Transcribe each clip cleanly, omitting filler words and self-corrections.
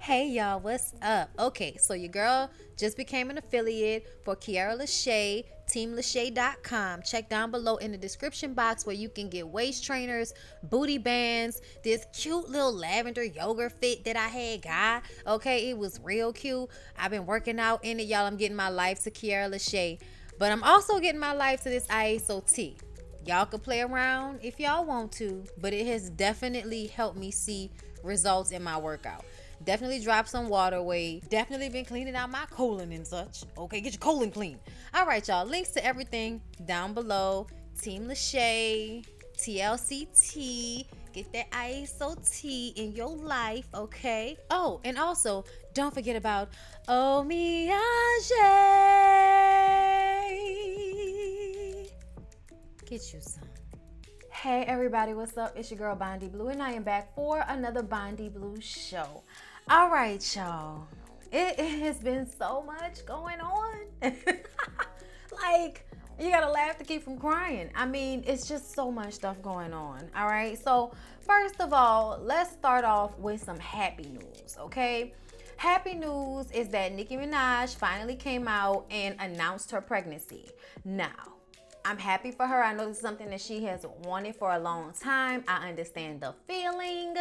Hey y'all, what's up? Okay, so your girl just became an affiliate for Kiara LaShae, teamlashae.com. Check down below in the description box where you can get waist trainers, booty bands, this cute little lavender yoga fit that I had got. Okay, it was real cute. I've been working out in it, y'all. I'm getting my life to Kiara LaShae, but I'm also getting my life to this ISOT. Y'all can play around if y'all want to, but it has definitely helped me see results in my workout. Definitely dropped some water weight. Definitely been cleaning out my colon and such. Okay, get your colon clean. All right, y'all. Links to everything down below. Team LaShae, TLCT. Get that ISO T in your life, okay? Oh, and also, don't forget about Omiage. Get you some. Hey everybody, what's up? It's your girl Bondy Blue, and I am back for another Bondy Blue show. All right, y'all. It has been so much going on. Like, you gotta laugh to keep from crying. I mean, it's just so much stuff going on. All right. So, first of all, let's start off with some happy news, okay? Happy news is that Nicki Minaj finally came out and announced her pregnancy. Now, I'm happy for her. I know this is something that she has wanted for a long time. I understand the feeling.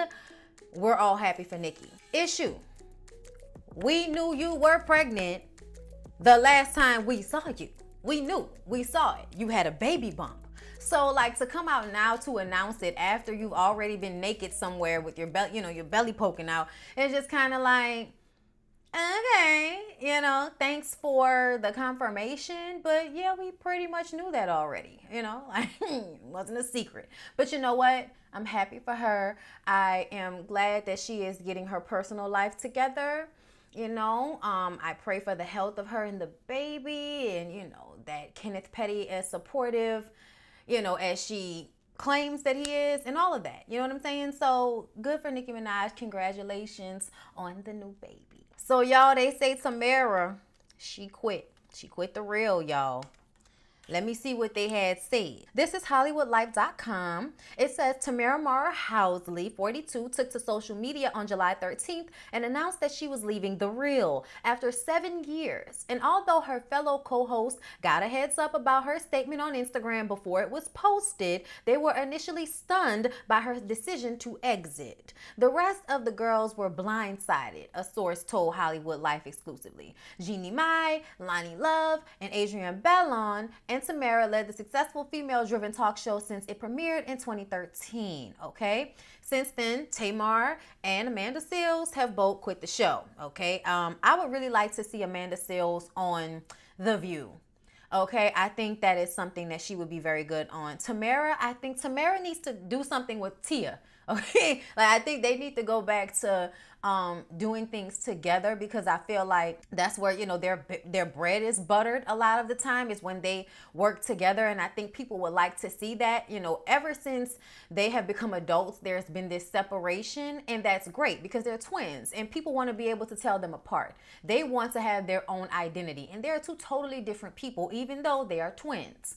We're all happy for Nicki. Issue. We knew you were pregnant the last time we saw you. We knew. We saw it. You had a baby bump. So, like, to come out now to announce it after you've already been naked somewhere with your belly, your belly poking out, it's just kind of like, okay, thanks for the confirmation, but yeah, we pretty much knew that already, like, it wasn't a secret. But you know what? I'm happy for her. I am glad that she is getting her personal life together. I pray for the health of her and the baby, and that Kenneth Petty is supportive, as she claims that he is, and all of that. You know what I'm saying? So good for Nicki Minaj. Congratulations on the new baby. So y'all, they say Tamera, she quit. She quit the real, y'all. Let me see what they had said. This is HollywoodLife.com. It says Tamera Mowry, 42, took to social media on July 13th and announced that she was leaving The Real after 7 years. And although her fellow co-hosts got a heads up about her statement on Instagram before it was posted, they were initially stunned by her decision to exit. The rest of the girls were blindsided, a source told Hollywood Life exclusively. Jeannie Mai, Loni Love, and Adrienne Bailon and Tamera led the successful female-driven talk show since it premiered in 2013, okay? Since then, Tamar and Amanda Seales have both quit the show, okay? I would really like to see Amanda Seales on The View. Okay, I think that is something that she would be very good on. Tamera, I think Tamera needs to do something with Tia. Okay, like I think they need to go back to doing things together, because I feel like that's where their bread is buttered a lot of the time, is when they work together. And I think people would like to see that. Ever since they have become adults, there's been this separation, and that's great because they're twins and people want to be able to tell them apart. They want to have their own identity, and they're two totally different people, even though they are twins.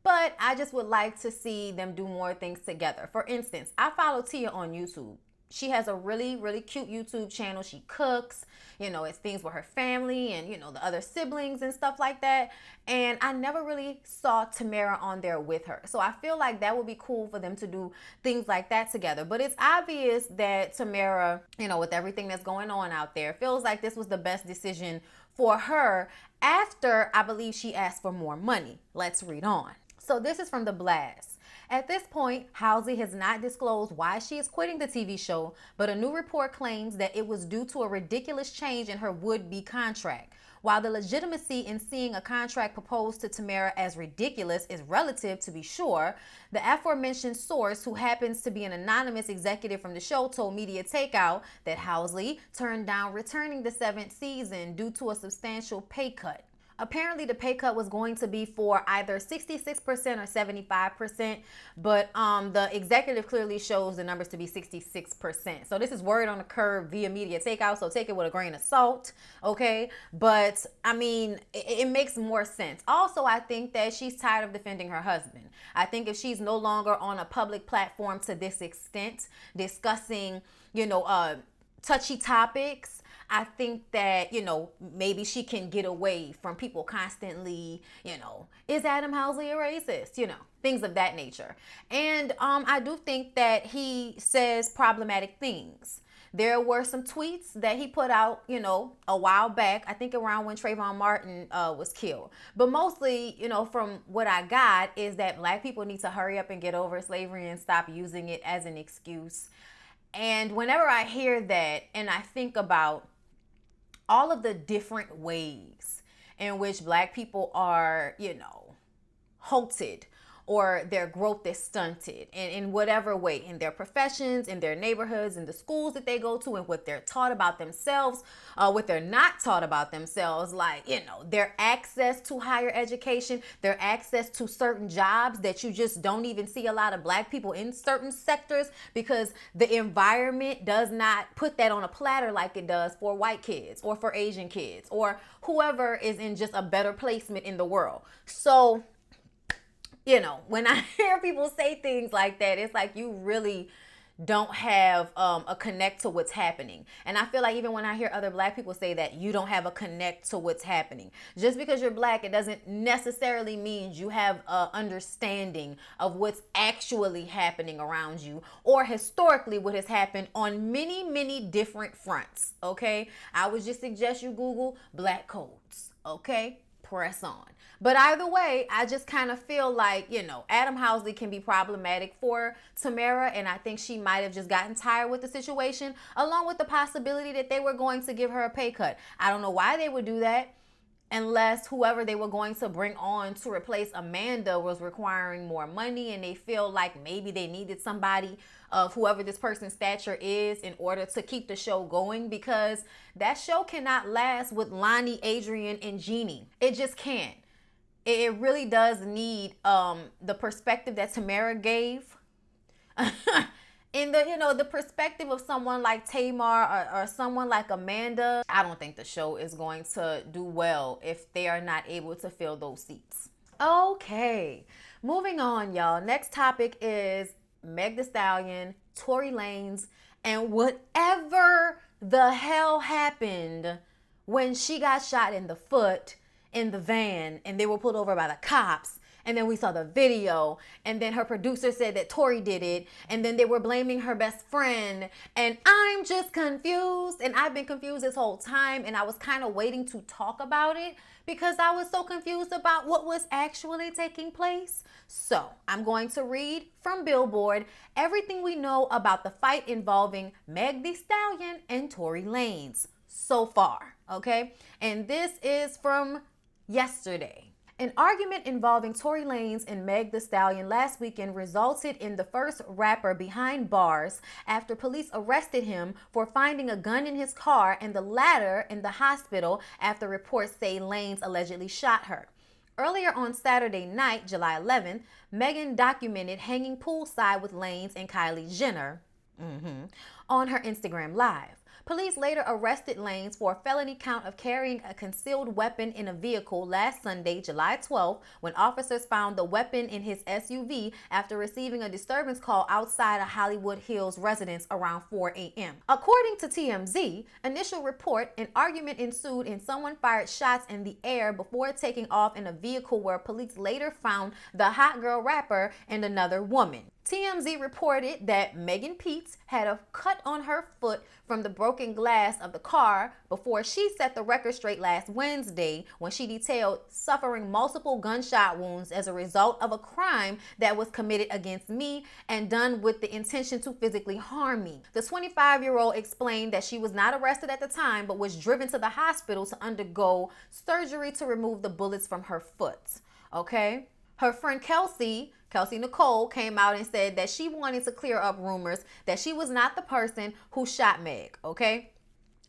But I just would like to see them do more things together. For instance, I follow Tia on YouTube. She has a really, really cute YouTube channel. She cooks, it's things with her family and, the other siblings and stuff like that. And I never really saw Tamera on there with her. So I feel like that would be cool for them to do things like that together. But it's obvious that Tamera, with everything that's going on out there, feels like this was the best decision for her after, I believe, she asked for more money. Let's read on. So this is from The Blast. At this point, Halsey has not disclosed why she is quitting the TV show, but a new report claims that it was due to a ridiculous change in her would-be contract. While the legitimacy in seeing a contract proposed to Tamera as ridiculous is relative, to be sure, the aforementioned source, who happens to be an anonymous executive from the show, told Media Takeout that Halsey turned down returning the 7th season due to a substantial pay cut. Apparently, the pay cut was going to be for either 66% or 75%, but the executive clearly shows the numbers to be 66%. So this is word on the curve via Media Takeout, so take it with a grain of salt, okay? But, I mean, it makes more sense. Also, I think that she's tired of defending her husband. I think if she's no longer on a public platform to this extent, discussing, touchy topics, I think that, maybe she can get away from people constantly, is Adam Housley a racist? Things of that nature. And I do think that he says problematic things. There were some tweets that he put out, a while back, I think around when Trayvon Martin was killed. But mostly, from what I got is that black people need to hurry up and get over slavery and stop using it as an excuse. And whenever I hear that and I think about all of the different ways in which black people are, halted or their growth is stunted in whatever way, in their professions, in their neighborhoods, in the schools that they go to, and what they're taught about themselves, what they're not taught about themselves, like, their access to higher education, their access to certain jobs that you just don't even see a lot of black people in certain sectors because the environment does not put that on a platter like it does for white kids or for Asian kids or whoever is in just a better placement in the world. So, when I hear people say things like that, it's like you really don't have a connect to what's happening. And I feel like even when I hear other black people say that, you don't have a connect to what's happening. Just because you're black, it doesn't necessarily mean you have a understanding of what's actually happening around you or historically what has happened on many, many different fronts, okay? I would just suggest you Google black codes, okay? Press on. But either way, I just kind of feel like, Adam Housley can be problematic for Tamera, and I think she might have just gotten tired with the situation, along with the possibility that they were going to give her a pay cut. I don't know why they would do that unless whoever they were going to bring on to replace Amanda was requiring more money and they feel like maybe they needed somebody of whoever this person's stature is in order to keep the show going, because that show cannot last with Lonnie, Adrian, and Jeannie. It just can't. It really does need the perspective that Tamera gave in the perspective of someone like Tamar or someone like Amanda. I don't think the show is going to do well if they are not able to fill those seats. Okay, moving on, y'all. Next topic is Meg Thee Stallion, Tory Lanez, and whatever the hell happened when she got shot in the foot in the van and they were pulled over by the cops. And then we saw the video, and then her producer said that Tory did it, and then they were blaming her best friend, and I'm just confused, and I've been confused this whole time, and I was kind of waiting to talk about it because I was so confused about what was actually taking place. So I'm going to read from Billboard everything we know about the fight involving Meg Thee Stallion and Tory Lanez so far, okay? And this is from yesterday. An argument involving Tory Lanez and Meg Thee Stallion last weekend resulted in the first rapper behind bars after police arrested him for finding a gun in his car and the latter in the hospital after reports say Lanez allegedly shot her. Earlier on Saturday night, July 11th, Megan documented hanging poolside with Lanez and Kylie Jenner on her Instagram Live. Police later arrested Lanez for a felony count of carrying a concealed weapon in a vehicle last Sunday, July 12th, when officers found the weapon in his SUV after receiving a disturbance call outside a Hollywood Hills residence around 4 a.m. According to TMZ, initial report, an argument ensued and someone fired shots in the air before taking off in a vehicle where police later found the hot girl rapper and another woman. TMZ reported that Megan Peets had a cut on her foot from the broken glass of the car before she set the record straight last Wednesday when she detailed suffering multiple gunshot wounds as a result of a crime that was committed against me and done with the intention to physically harm me. The 25-year-old explained that she was not arrested at the time but was driven to the hospital to undergo surgery to remove the bullets from her foot. Okay? Her friend Kelsey Nicole came out and said that she wanted to clear up rumors that she was not the person who shot Meg, okay?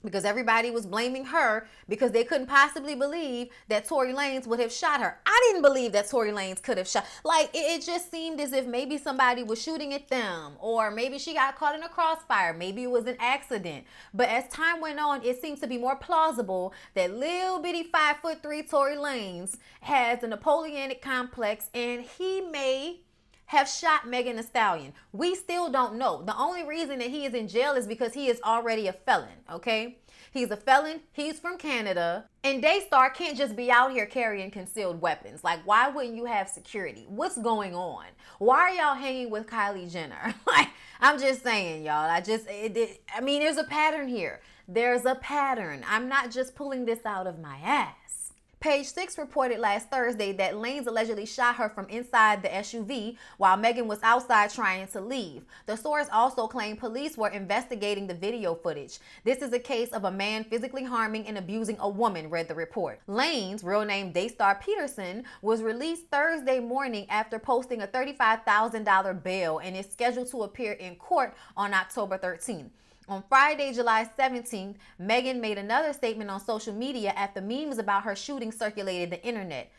Because everybody was blaming her because they couldn't possibly believe that Tory Lanez would have shot her. I didn't believe that Tory Lanez could have shot. Like, it just seemed as if maybe somebody was shooting at them, or maybe she got caught in a crossfire. Maybe it was an accident. But as time went on, it seems to be more plausible that little bitty 5'3" Tory Lanez has a Napoleonic complex and he may have shot Megan Thee Stallion. We still don't know. The only reason that he is in jail is because he is already a felon, okay? He's a felon. He's from Canada. And Daystar can't just be out here carrying concealed weapons. Like, why wouldn't you have security? What's going on? Why are y'all hanging with Kylie Jenner? Like, I'm just saying, y'all. I mean, there's a pattern here. There's a pattern. I'm not just pulling this out of my ass. Page 6 reported last Thursday that Lanez allegedly shot her from inside the SUV while Megan was outside trying to leave. The source also claimed police were investigating the video footage. This is a case of a man physically harming and abusing a woman, read the report. Lanez, real name Daystar Peterson, was released Thursday morning after posting a $35,000 bail and is scheduled to appear in court on October 13th. On Friday, July 17th, Megan made another statement on social media after memes about her shooting circulated the internet.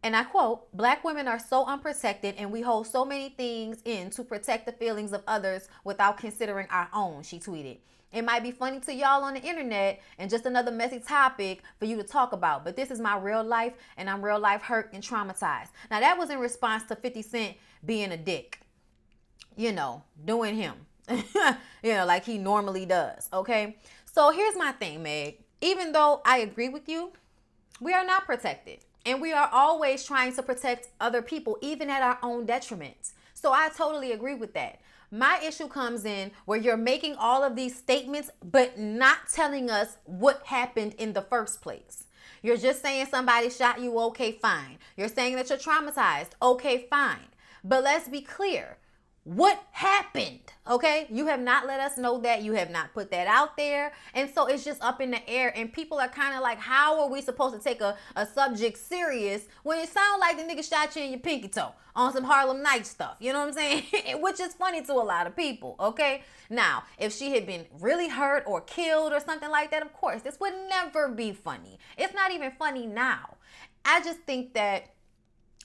And I quote, "Black women are so unprotected and we hold so many things in to protect the feelings of others without considering our own," she tweeted. "It might be funny to y'all on the internet and just another messy topic for you to talk about, but this is my real life and I'm real life hurt and traumatized." Now that was in response to 50 Cent being a dick, doing him. Like he normally does, okay? So here's my thing, Meg. Even though I agree with you, we are not protected. And we are always trying to protect other people, even at our own detriment. So I totally agree with that. My issue comes in where you're making all of these statements, but not telling us what happened in the first place. You're just saying somebody shot you, okay, fine. You're saying that you're traumatized, okay, fine. But let's be clear. What happened? Okay, you have not let us know that. You have not put that out there. And so it's just up in the air. And people are kind of like, how are we supposed to take a subject serious when it sounds like the nigga shot you in your pinky toe on some Harlem Night stuff? You know what I'm saying? Which is funny to a lot of people. Okay, now, if she had been really hurt or killed or something like that, of course, this would never be funny. It's not even funny now. I just think that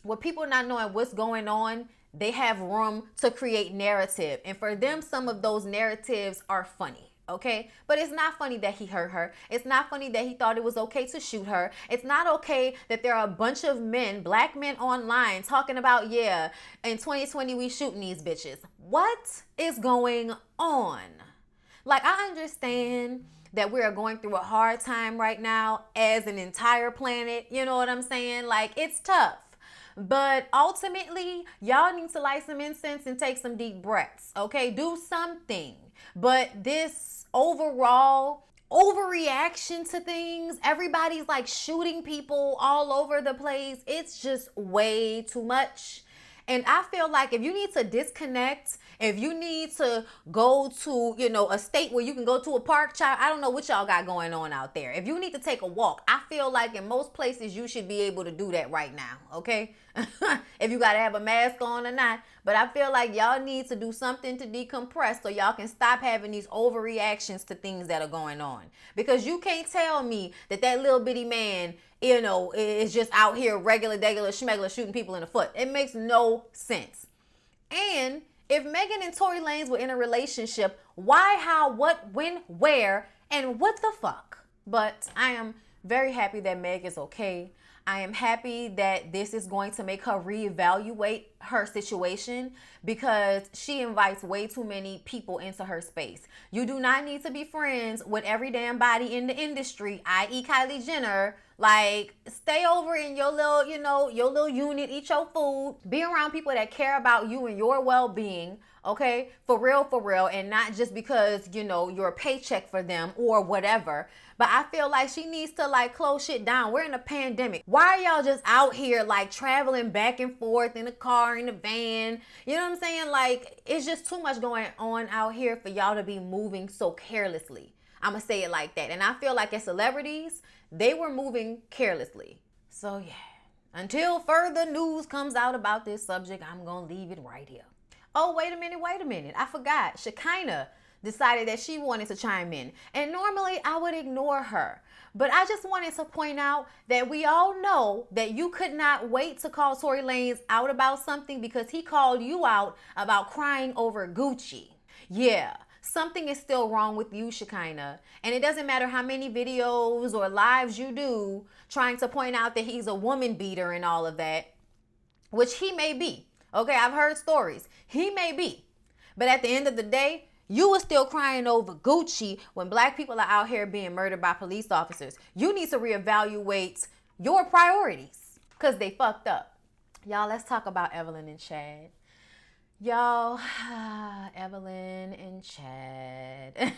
with people not knowing what's going on, they have room to create narrative. And for them, some of those narratives are funny, okay? But it's not funny that he hurt her. It's not funny that he thought it was okay to shoot her. It's not okay that there are a bunch of men, black men online talking about, yeah, in 2020 we shooting these bitches. What is going on? Like, I understand that we are going through a hard time right now as an entire planet. You know what I'm saying? Like, it's tough. But ultimately, y'all need to light some incense and take some deep breaths, okay? Do something. But this overall overreaction to things, everybody's like shooting people all over the place. It's just way too much. And I feel like if you need to disconnect, if you need to go to, a state where you can go to a park, child, I don't know what y'all got going on out there. If you need to take a walk, I feel like in most places you should be able to do that right now, okay? If you got to have a mask on or not. But I feel like y'all need to do something to decompress so y'all can stop having these overreactions to things that are going on. Because you can't tell me that little bitty man, is just out here regular schmegler shooting people in the foot. It makes no sense. And if Megan and Tory Lanez were in a relationship, why, how, what, when, where, and what the fuck? But I am very happy that Meg is okay. I am happy that this is going to make her reevaluate her situation because she invites way too many people into her space. You do not need to be friends with every damn body in the industry, i.e. Kylie Jenner. Like, stay over in your little, your little unit, eat your food, be around people that care about you and your well-being, okay? For real, and not just because, you're a paycheck for them or whatever. But I feel like she needs to, close shit down. We're in a pandemic. Why are y'all just out here, traveling back and forth in the car, in the van? You know what I'm saying? Like, it's just too much going on out here for y'all to be moving so carelessly. I'm going to say it like that. And I feel like as celebrities, they were moving carelessly. So, yeah. Until further news comes out about this subject, I'm going to leave it right here. Oh, wait a minute. I forgot. Shekinah decided that she wanted to chime in. And normally I would ignore her. But I just wanted to point out that we all know that you could not wait to call Tory Lanez out about something because he called you out about crying over Gucci. Yeah. Something is still wrong with you, Shekinah. And it doesn't matter how many videos or lives you do trying to point out that he's a woman beater and all of that, which he may be. Okay, I've heard stories. He may be. But at the end of the day, You were still crying over Gucci when black people are out here being murdered by police officers. You need to reevaluate your priorities because they fucked up. Y'all, let's talk about Evelyn and Chad. Y'all, Evelyn and Chad.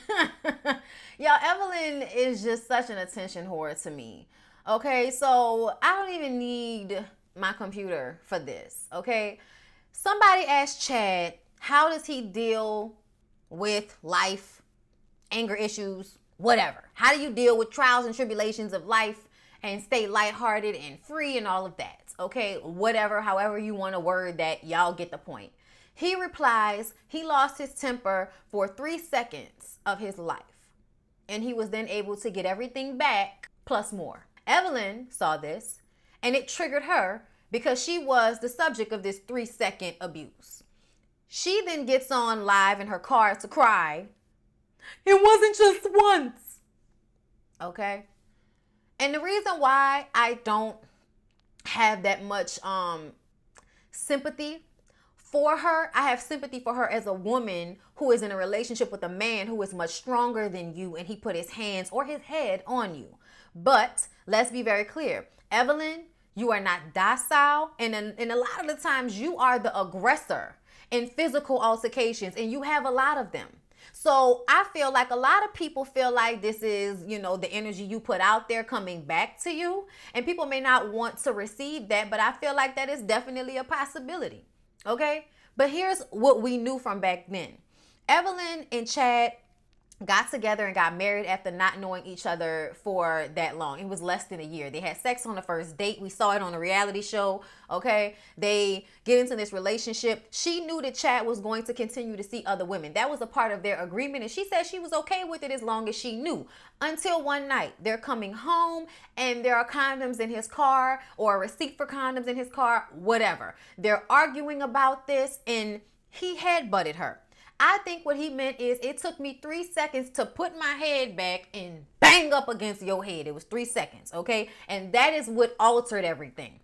Y'all, Evelyn is just such an attention whore to me. Okay, so I don't even need my computer for this. Okay, somebody asked Chad, how does he deal with life, anger issues, whatever? How do you deal with trials and tribulations of life and stay lighthearted and free and all of that? Okay, whatever, however you want to word that, y'all get the point. He replies, he lost his temper for 3 seconds of his life. And he was then able to get everything back plus more. Evelyn saw this and it triggered her because she was the subject of this 3-second abuse. She then gets on live in her car to cry. It wasn't just once. Okay. And the reason why I don't have that much sympathy for her, I have sympathy for her as a woman who is in a relationship with a man who is much stronger than you and he put his hands or his head on you. But let's be very clear. Evelyn, you are not docile, and a lot of the times you are the aggressor in physical altercations, and you have a lot of them. So I feel like a lot of people feel like this is, you know, the energy you put out there coming back to you, and people may not want to receive that, but I feel like that is definitely a possibility. Okay, but here's what we knew from back then. Evelyn and Chad got together and got married after not knowing each other for that long. It was less than a year. They had sex on the first date. We saw it on a reality show. Okay, they get into this relationship. She knew that Chad was going to continue to see other women. That was a part of their agreement, and she said she was okay with it as long as she knew. Until one night, they're coming home and there are condoms in his car, or a receipt for condoms in his car, whatever. They're arguing about this and he headbutted her. I think what he meant is it took me 3 seconds to put my head back and bang up against your head. It was 3 seconds, okay? And that is what altered everything.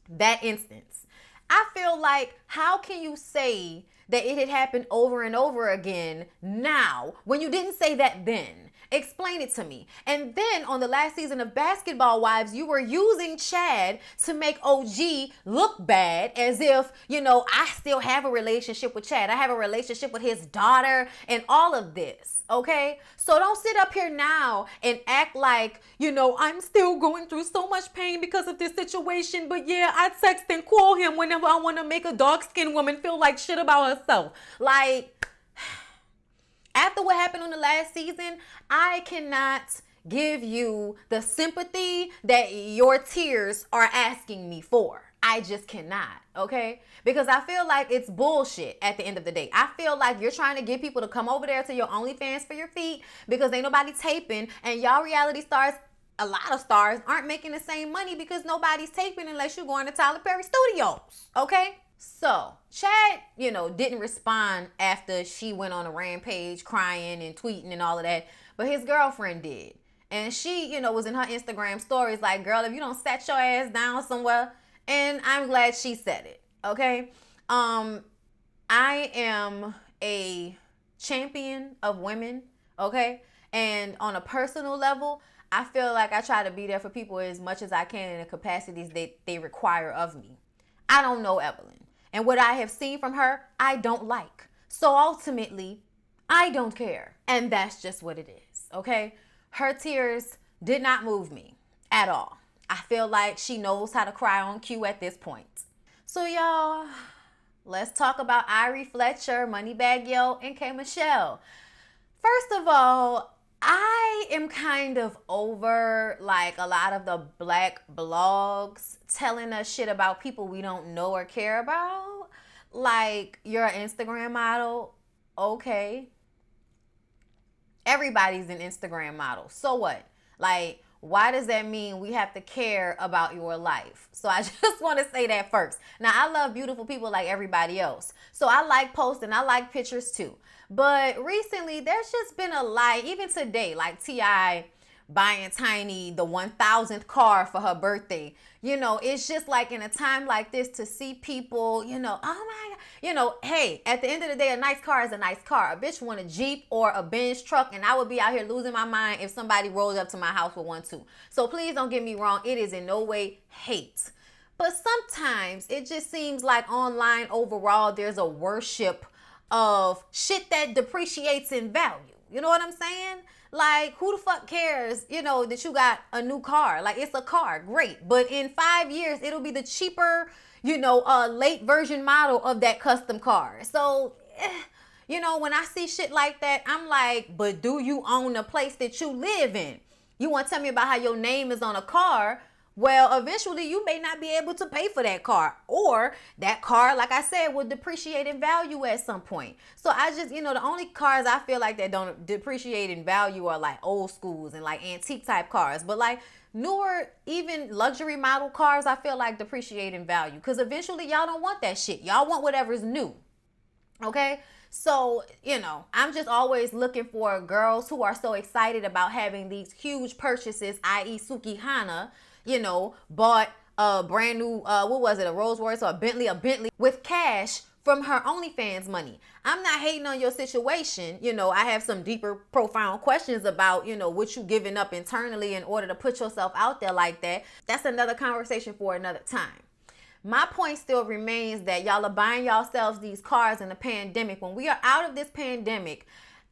That instance. I feel like, how can you say that it had happened over and over again now when you didn't say that then? Explain it to me. And then on the last season of Basketball Wives, you were using Chad to make OG look bad, as if, you know, I still have a relationship with Chad. I have a relationship with his daughter and all of this, okay? So don't sit up here now and act like, you know, I'm still going through so much pain because of this situation, but yeah, I text and call him whenever I want to make a dark-skinned woman feel like shit about herself. Like, after what happened on the last season, I cannot give you the sympathy that your tears are asking me for. I just cannot, okay? Because I feel like it's bullshit at the end of the day. I feel like you're trying to get people to come over there to your OnlyFans for your feet because ain't nobody taping, and y'all reality stars, a lot of stars, aren't making the same money because nobody's taping unless you're going to Tyler Perry Studios, okay? So Chad, you know, didn't respond after she went on a rampage crying and tweeting and all of that, but his girlfriend did. And she, you know, was in her Instagram stories like, girl, if you don't set your ass down somewhere, and I'm glad she said it, okay? I am a champion of women, okay? And on a personal level, I feel like I try to be there for people as much as I can in the capacities that they require of me. I don't know Evelyn. And what I have seen from her, I don't like. So ultimately, I don't care. And that's just what it is, okay? Her tears did not move me at all. I feel like she knows how to cry on cue at this point. So y'all, let's talk about Irie Fletcher, Moneybagg Yo, and K. Michelle. First of all, I am kind of over like a lot of the black blogs telling us shit about people we don't know or care about. Like, you're an Instagram model. Okay. Everybody's an Instagram model. So what? Like, why does that mean we have to care about your life? So I just want to say that first. Now, I love beautiful people like everybody else. So I like posting. I like pictures too. But recently, there's just been a lot, even today, like T.I. buying Tiny the 1,000th car for her birthday. You know, it's just like in a time like this to see people, you know, oh my God, you know, hey, at the end of the day, a nice car is a nice car. A bitch want a Jeep or a Benz truck, and I would be out here losing my mind if somebody rolled up to my house with one too. So please don't get me wrong. It is in no way hate. But sometimes it just seems like online overall, there's a worship of shit that depreciates in value. You know what I'm saying? Like, who the fuck cares, you know, that you got a new car? Like, it's a car, great. But in 5 years, it'll be the cheaper, you know, late version model of that custom car. So, you know, when I see shit like that, I'm like, but do you own the place that you live in? You want to tell me about how your name is on a car? Well, eventually you may not be able to pay for that car, or that car, like I said, will depreciate in value at some point. So I just, you know, the only cars I feel like that don't depreciate in value are like old schools and like antique type cars. But like newer, even luxury model cars, I feel like depreciate in value, because eventually y'all don't want that shit. Y'all want whatever's new. Okay? So, you know, I'm just always looking for girls who are so excited about having these huge purchases, i.e. Suki Hana, you know, bought a brand new, what was it, a Rolls Royce or a Bentley with cash from her OnlyFans money. I'm not hating on your situation. You know, I have some deeper, profound questions about, you know, what you giving up internally in order to put yourself out there like that. That's another conversation for another time. My point still remains that y'all are buying yourselves these cars in the pandemic. When we are out of this pandemic,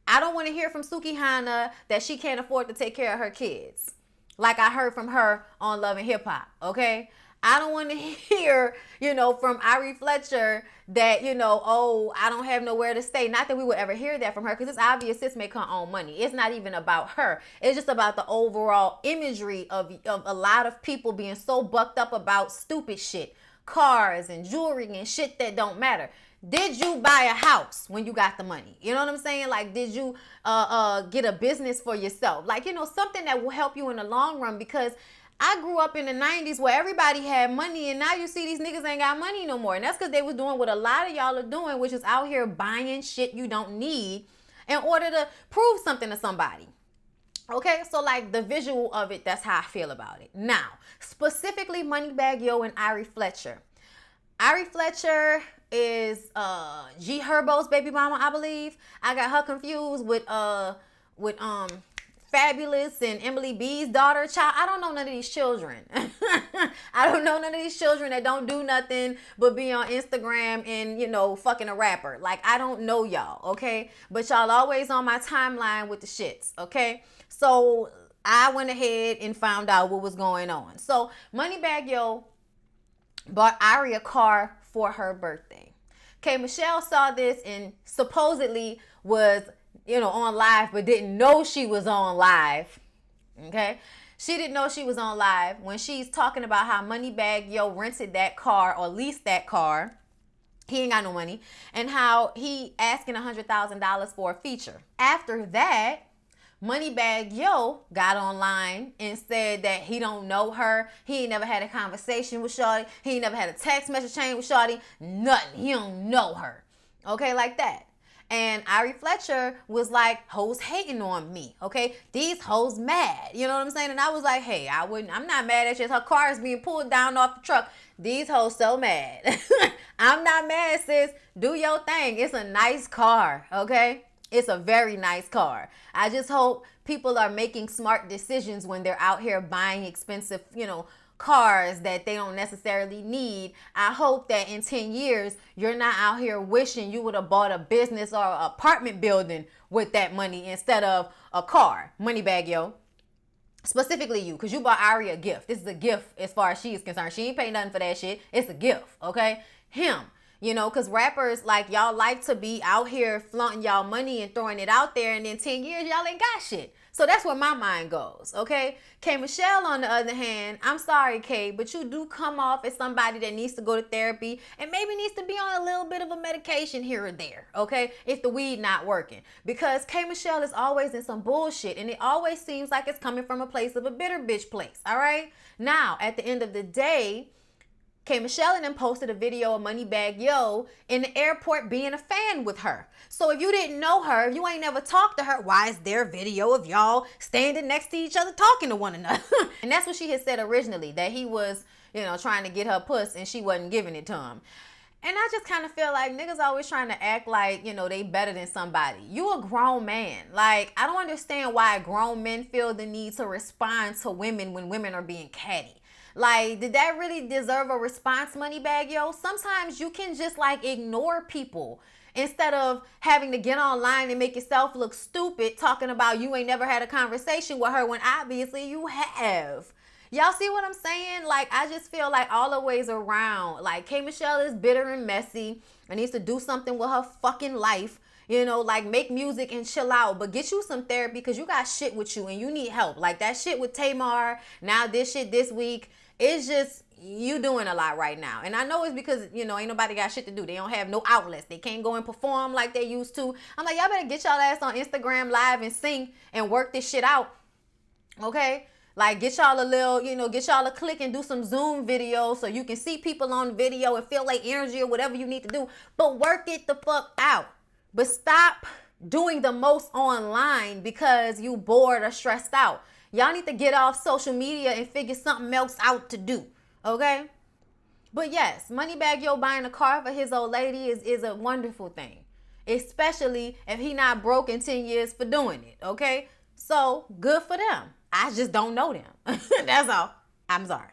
I don't want to hear from Suki Hana that she can't afford to take care of her kids, like I heard from her on Love and Hip Hop, okay? I don't want to hear, you know, from Ari Fletcher that, you know, oh, I don't have nowhere to stay. Not that we would ever hear that from her, because it's obvious sis make her own money. It's not even about her. It's just about the overall imagery of a lot of people being so bucked up about stupid shit, cars and jewelry and shit that don't matter. Did you buy a house when you got the money? You know what I'm saying? Like, did you get a business for yourself? Like, you know, something that will help you in the long run, because I grew up in the 90s where everybody had money, and now you see these niggas ain't got money no more. And that's because they was doing what a lot of y'all are doing, which is out here buying shit you don't need in order to prove something to somebody. Okay, so like the visual of it, that's how I feel about it. Now, specifically Moneybagg Yo and Ari Fletcher. Ari Fletcher is G Herbo's baby mama, I believe. I got her confused with Fabulous and Emily B's daughter. Child, I don't know none of these children. I don't know none of these children that don't do nothing but be on Instagram and, you know, fucking a rapper. Like, I don't know y'all, okay? But y'all always on my timeline with the shits, okay? So I went ahead and found out what was going on. So Moneybagg Yo bought Ari a car for her birthday. Okay, Michelle saw this and supposedly was, you know, on live, but didn't know she was on live. Okay, she didn't know she was on live when she's talking about how Moneybagg Yo rented that car or leased that car. He ain't got no money, and how he asking $100,000 for a feature. After that, Moneybagg Yo got online and said that he don't know her. He ain't never had a conversation with shawty. He ain't never had a text message chain with shawty. Nothing. He don't know her. Okay, like that. And Ari Fletcher was like, hoes hating on me. Okay, these hoes mad. You know what I'm saying? And I was like, hey, I'm not mad at you. Her car is being pulled down off the truck. These hoes so mad. I'm not mad, sis. Do your thing. It's a nice car. Okay. It's a very nice car. I just hope people are making smart decisions when they're out here buying expensive, you know, cars that they don't necessarily need. I hope that in 10 years, you're not out here wishing you would have bought a business or an apartment building with that money instead of a car. Moneybagg Yo. Specifically you, because you bought Ari a gift. This is a gift as far as she is concerned. She ain't paying nothing for that shit. It's a gift, okay? Him. You know, because rappers, like, y'all like to be out here flaunting y'all money and throwing it out there, and in 10 years, y'all ain't got shit. So that's where my mind goes, okay? K. Michelle, on the other hand, I'm sorry, K, but you do come off as somebody that needs to go to therapy and maybe needs to be on a little bit of a medication here or there, okay? If the weed not working. Because K. Michelle is always in some bullshit, and it always seems like it's coming from a place of a bitter bitch place, all right? Now, at the end of the day, K. Michelle and them posted a video of Moneybagg Yo in the airport being a fan with her. So if you didn't know her, if you ain't never talked to her, why is there a video of y'all standing next to each other talking to one another? And that's what she had said originally, that he was, you know, trying to get her puss and she wasn't giving it to him. And I just kind of feel like niggas always trying to act like, you know, they better than somebody. You a grown man. Like, I don't understand why grown men feel the need to respond to women when women are being catty. Like, did that really deserve a response, Moneybagg Yo? Sometimes you can just, like, ignore people instead of having to get online and make yourself look stupid talking about you ain't never had a conversation with her when obviously you have. Y'all see what I'm saying? Like, I just feel like all the ways around, like, K. Michelle is bitter and messy and needs to do something with her fucking life. You know, like, make music and chill out, but get you some therapy because you got shit with you and you need help. Like, that shit with Tamar, now this shit this week, it's just, you doing a lot right now. And I know it's because, you know, ain't nobody got shit to do. They don't have no outlets. They can't go and perform like they used to. I'm like, y'all better get y'all ass on Instagram Live and sing and work this shit out, okay? Like, get y'all a little, you know, get y'all a click and do some Zoom videos so you can see people on video and feel like energy or whatever you need to do. But work it the fuck out. But stop doing the most online because you bored or stressed out. Y'all need to get off social media and figure something else out to do, okay? But yes, Moneybagg Yo buying a car for his old lady is a wonderful thing, especially if he not broke in 10 years for doing it, okay? So, good for them. I just don't know them. That's all. I'm sorry.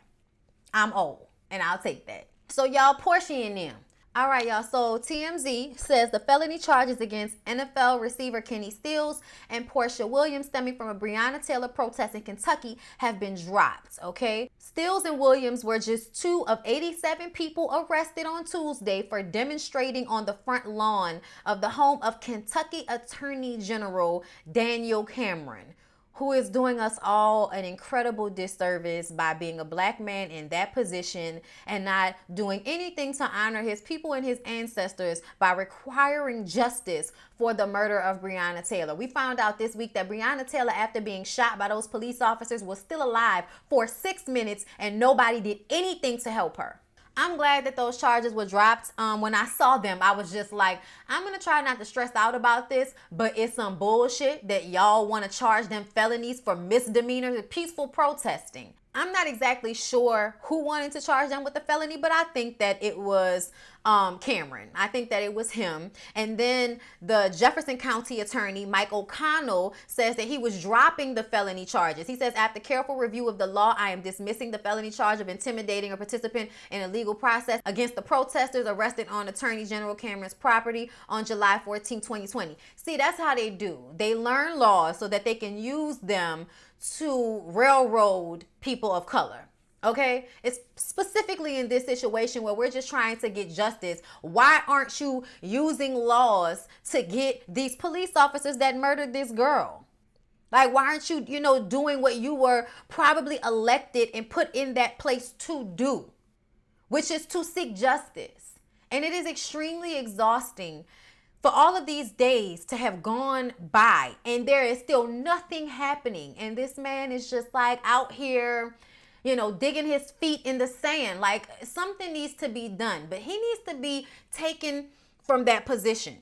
I'm old, and I'll take that. So, y'all, Portia and them. All right, y'all. So, TMZ says the felony charges against NFL receiver Kenny Stills and Portia Williams stemming from a Breonna Taylor protest in Kentucky have been dropped, okay? Stills and Williams were just 2 of 87 people arrested on Tuesday for demonstrating on the front lawn of the home of Kentucky Attorney General Daniel Cameron, who is doing us all an incredible disservice by being a black man in that position and not doing anything to honor his people and his ancestors by requiring justice for the murder of Breonna Taylor. We found out this week that Breonna Taylor, after being shot by those police officers, was still alive for 6 minutes and nobody did anything to help her. I'm glad that those charges were dropped. When I saw them, I was just like, I'm going to try not to stress out about this, but it's some bullshit that y'all want to charge them felonies for misdemeanors and peaceful protesting. I'm not exactly sure who wanted to charge them with the felony, but I think that it was Cameron. I think that it was him. And then the Jefferson County attorney, Mike O'Connell, says that he was dropping the felony charges. He says, after careful review of the law, I am dismissing the felony charge of intimidating a participant in a legal process against the protesters arrested on Attorney General Cameron's property on July 14, 2020. See, that's how they do. They learn laws so that they can use them to railroad people of color. Okay, it's specifically in this situation where we're just trying to get justice. Why aren't you using laws to get these police officers that murdered this girl? Like, why aren't you, doing what you were probably elected and put in that place to do, which is to seek justice? And it is extremely exhausting for all of these days to have gone by and there is still nothing happening. And this man is just like out here, digging his feet in the sand. Like, something needs to be done, but he needs to be taken from that position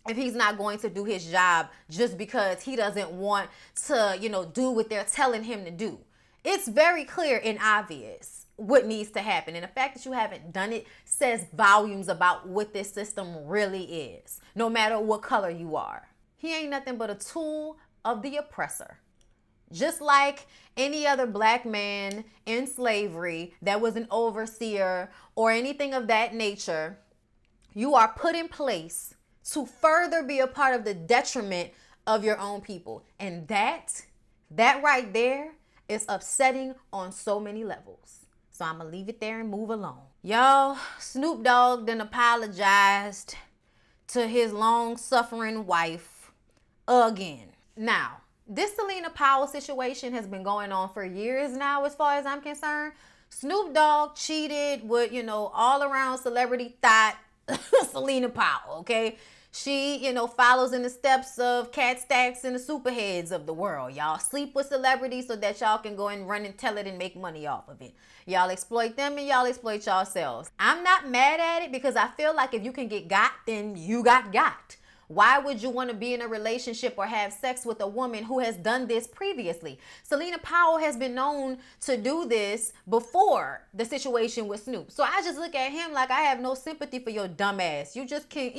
if he's not going to do his job just because he doesn't want to, do what they're telling him to do. It's very clear and obvious what needs to happen. And the fact that you haven't done it says volumes about what this system really is, no matter what color you are. He ain't nothing but a tool of the oppressor. Just like any other black man in slavery that was an overseer or anything of that nature, you are put in place to further be a part of the detriment of your own people. And that right there is upsetting on so many levels. So I'm going to leave it there and move along. Y'all, Snoop Dogg then apologized to his long-suffering wife again. Now, this Selena Powell situation has been going on for years now, as far as I'm concerned. Snoop Dogg cheated with, all around celebrity thought Selena Powell, okay? She, follows in the steps of Cat Stacks and the superheads of the world. Y'all sleep with celebrities so that y'all can go and run and tell it and make money off of it. Y'all exploit them and y'all exploit yourselves. I'm not mad at it because I feel like if you can get got, then you got. Why would you want to be in a relationship or have sex with a woman who has done this previously? Selena Powell has been known to do this before the situation with Snoop. So I just look at him like I have no sympathy for your dumb ass. You just can't,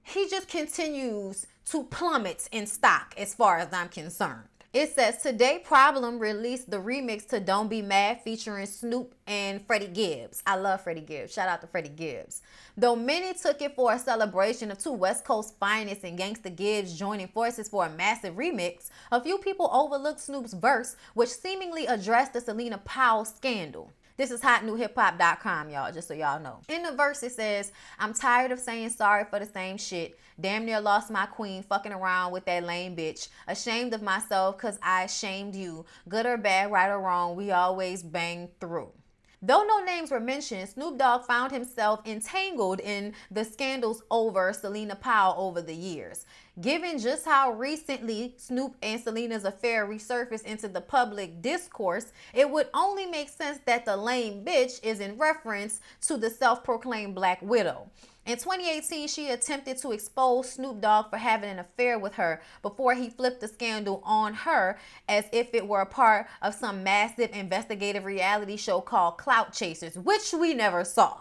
he just continues to plummet in stock as far as I'm concerned. It says, Today Problem released the remix to Don't Be Mad featuring Snoop and Freddie Gibbs. I love Freddie Gibbs. Shout out to Freddie Gibbs. Though many took it for a celebration of two West Coast finest and Gangsta Gibbs joining forces for a massive remix, a few people overlooked Snoop's verse, which seemingly addressed the Selena Powell scandal. This is hotnewhiphop.com, y'all, just so y'all know. In the verse, it says, I'm tired of saying sorry for the same shit. Damn near lost my queen fucking around with that lame bitch. Ashamed of myself because I shamed you. Good or bad, right or wrong, we always bang through. Though no names were mentioned, Snoop Dogg found himself entangled in the scandals over Selena Powell over the years. Given just how recently Snoop and Selena's affair resurfaced into the public discourse, it would only make sense that the lame bitch is in reference to the self-proclaimed Black Widow. In 2018, she attempted to expose Snoop Dogg for having an affair with her before he flipped the scandal on her as if it were a part of some massive investigative reality show called Clout Chasers, which we never saw.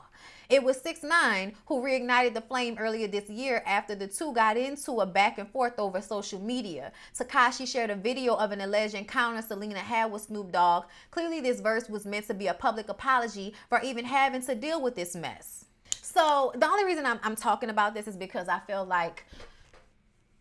It was 6ix9ine who reignited the flame earlier this year after the two got into a back and forth over social media. Tekashi shared a video of an alleged encounter Selena had with Snoop Dogg. Clearly, this verse was meant to be a public apology for even having to deal with this mess. So the only reason I'm talking about this is because I feel like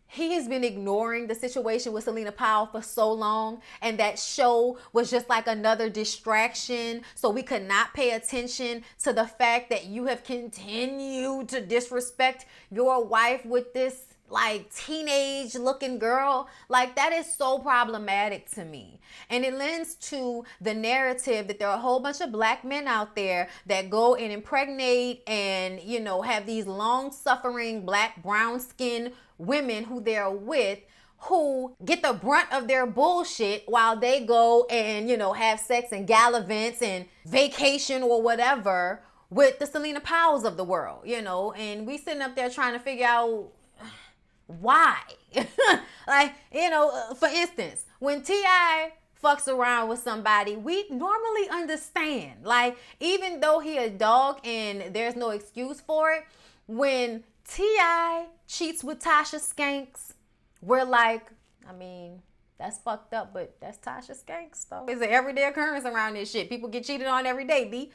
he has been ignoring the situation with Selena Powell for so long, and that show was just like another distraction, so we could not pay attention to the fact that you have continued to disrespect your wife with this like teenage looking girl. Like, that is so problematic to me. And it lends to the narrative that there are a whole bunch of black men out there that go and impregnate and, have these long suffering black brown skinned women who they're with, who get the brunt of their bullshit while they go and, have sex and gallivants and vacation or whatever with the Selena Powells of the world, and we sitting up there trying to figure out why. Like, for instance, when T.I. fucks around with somebody, we normally understand. Like, even though he a dog and there's no excuse for it, when T.I. cheats with Tasha Skanks, we're like, that's fucked up, but that's Tasha Skanks, though. It's an everyday occurrence around this shit. People get cheated on every day, B.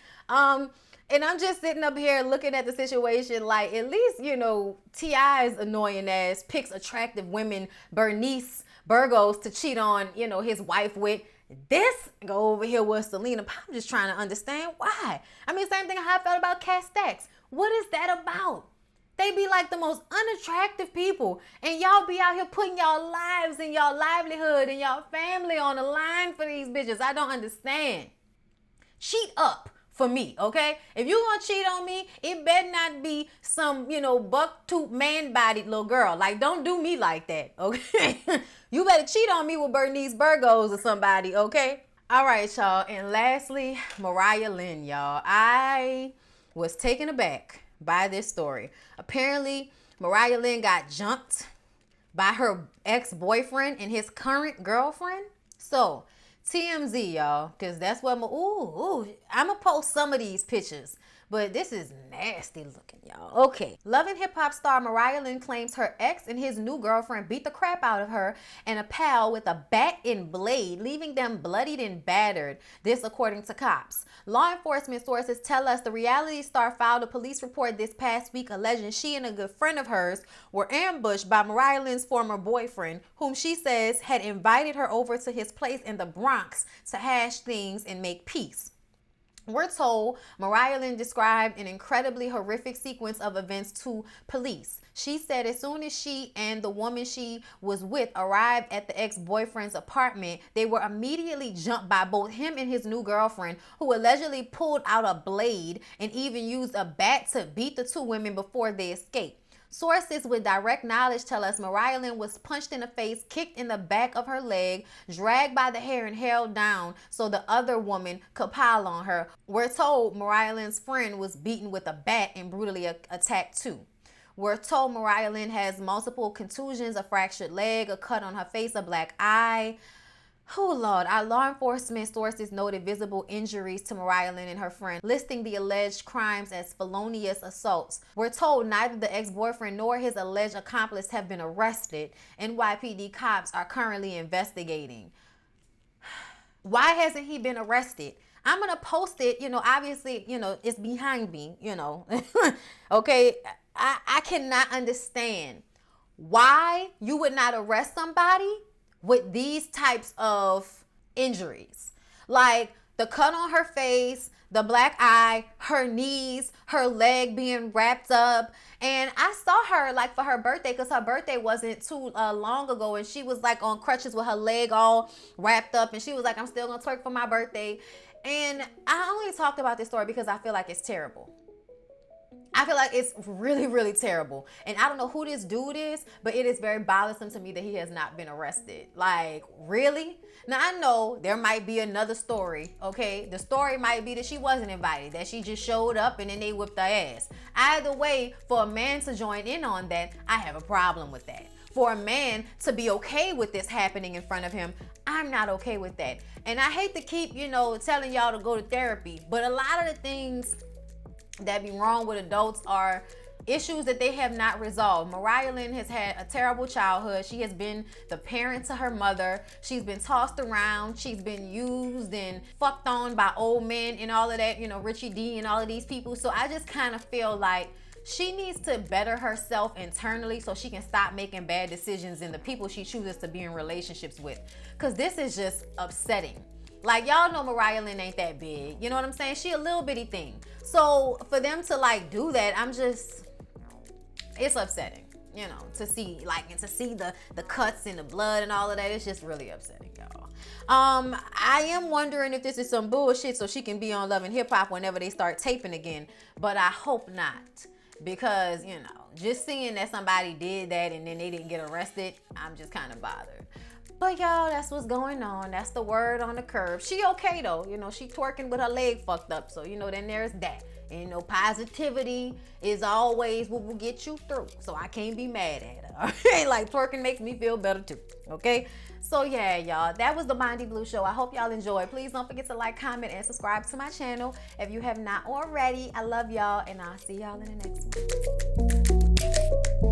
And I'm just sitting up here looking at the situation like, at least, T.I.'s annoying ass picks attractive women, Bernice Burgos, to cheat on, his wife with. This go over here with Selena. I'm just trying to understand why. Same thing how I felt about Cat Stacks. What is that about? They be like the most unattractive people, and y'all be out here putting y'all lives and y'all livelihood and y'all family on the line for these bitches. I don't understand. Cheat up for me, okay? If you gonna cheat on me, it better not be some, buck-toot, man-bodied little girl. Like, don't do me like that, okay? You better cheat on me with Bernice Burgos or somebody, okay? All right, y'all. And lastly, MariahLynn, y'all. I was taken aback by this story. Apparently, MariahLynn got jumped by her ex-boyfriend and his current girlfriend. So, TMZ, y'all, because that's what I'm gonna post some of these pictures, but this is nasty looking, y'all. Okay. Love and Hip Hop star MariahLynn claims her ex and his new girlfriend beat the crap out of her and a pal with a bat and blade, leaving them bloodied and battered. This according to cops. Law enforcement sources tell us the reality star filed a police report this past week alleging she and a good friend of hers were ambushed by MariahLynn's former boyfriend, whom she says had invited her over to his place in the Bronx to hash things and make peace. We're told MariahLynn described an incredibly horrific sequence of events to police. She said as soon as she and the woman she was with arrived at the ex-boyfriend's apartment, they were immediately jumped by both him and his new girlfriend, who allegedly pulled out a blade and even used a bat to beat the two women before they escaped. Sources with direct knowledge tell us MariahLynn was punched in the face, kicked in the back of her leg, dragged by the hair and held down so the other woman could pile on her. We're told MariahLynn's friend was beaten with a bat and brutally attacked too. We're told MariahLynn has multiple contusions, a fractured leg, a cut on her face, a black eye. Oh Lord, our law enforcement sources noted visible injuries to MariahLynn and her friend, listing the alleged crimes as felonious assaults. We're told neither the ex-boyfriend nor his alleged accomplice have been arrested. NYPD cops are currently investigating. Why hasn't he been arrested? I'm gonna post it, obviously, it's behind me, okay? I cannot understand why you would not arrest somebody with these types of injuries. Like the cut on her face, the black eye, her knees, her leg being wrapped up. And I saw her like for her birthday, because her birthday wasn't too long ago, and she was like on crutches with her leg all wrapped up, and she was like, I'm still gonna twerk for my birthday. And I only talked about this story because I feel like it's terrible. I feel like it's really, really terrible. And I don't know who this dude is, but it is very bothersome to me that he has not been arrested. Like, really? Now, I know there might be another story, okay? The story might be that she wasn't invited, that she just showed up and then they whipped her ass. Either way, for a man to join in on that, I have a problem with that. For a man to be okay with this happening in front of him, I'm not okay with that. And I hate to keep, telling y'all to go to therapy, but a lot of the things that be wrong with adults are issues that they have not resolved. MariahLynn has had a terrible childhood. She has been the parent to her mother. She's been tossed around. She's been used and fucked on by old men and all of that, Richie D and all of these people. So I just kind of feel like she needs to better herself internally so she can stop making bad decisions in the people she chooses to be in relationships with. Because this is just upsetting. Like, y'all know MariahLynn ain't that big. You know what I'm saying? She a little bitty thing. So for them to like do that, it's upsetting, to see and to see the cuts and the blood and all of that. It's just really upsetting, y'all. I am wondering if this is some bullshit so she can be on Love and Hip Hop whenever they start taping again, but I hope not, because just seeing that somebody did that and then they didn't get arrested, I'm just kind of bothered. But y'all, that's what's going on. That's the word on the curb. She okay though. She twerking with her leg fucked up. So, then there's that. And positivity is always what will get you through. So I can't be mad at her. Okay? Like, twerking makes me feel better too. Okay? So yeah, y'all, that was the Bondy Blue Show. I hope y'all enjoyed. Please don't forget to like, comment, and subscribe to my channel if you have not already. I love y'all, and I'll see y'all in the next one.